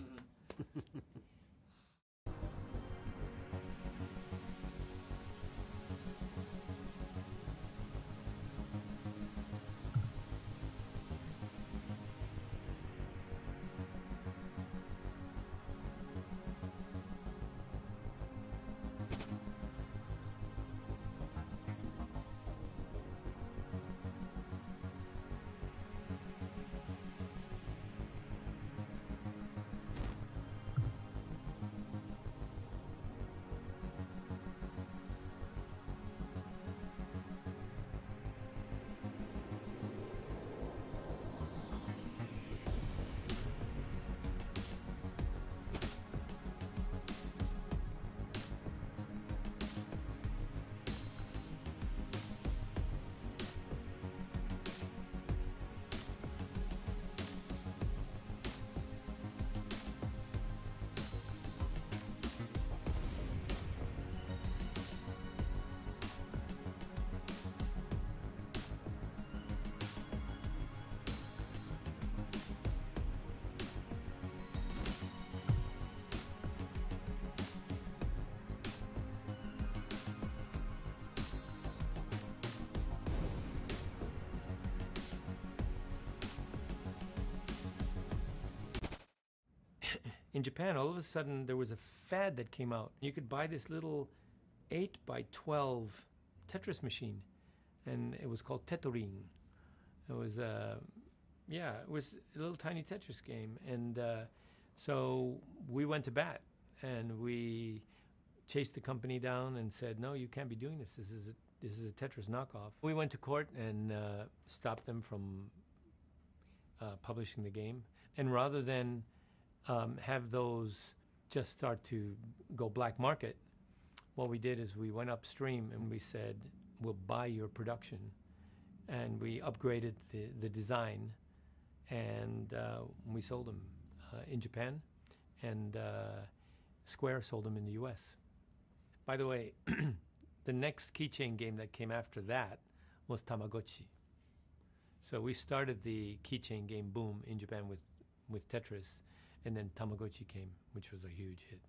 In Japan, all of a sudden, there was a fad that came out. You could buy this little 8 by 12 Tetris machine, and it was called Tetrin. It was, it was a little tiny Tetris game. And so we went to bat, and we chased the company down and said, no, you can't be doing this. This is a Tetris knockoff. We went to court and stopped them from publishing the game. And rather than have those just start to go black market, what we did is we went upstream and we said, we'll buy your production. And we upgraded the design, and we sold them in Japan, and Square sold them in the US. By the way, the next keychain game that came after that was Tamagotchi. So we started the keychain game boom in Japan with Tetris, and then Tamagotchi came, which was a huge hit.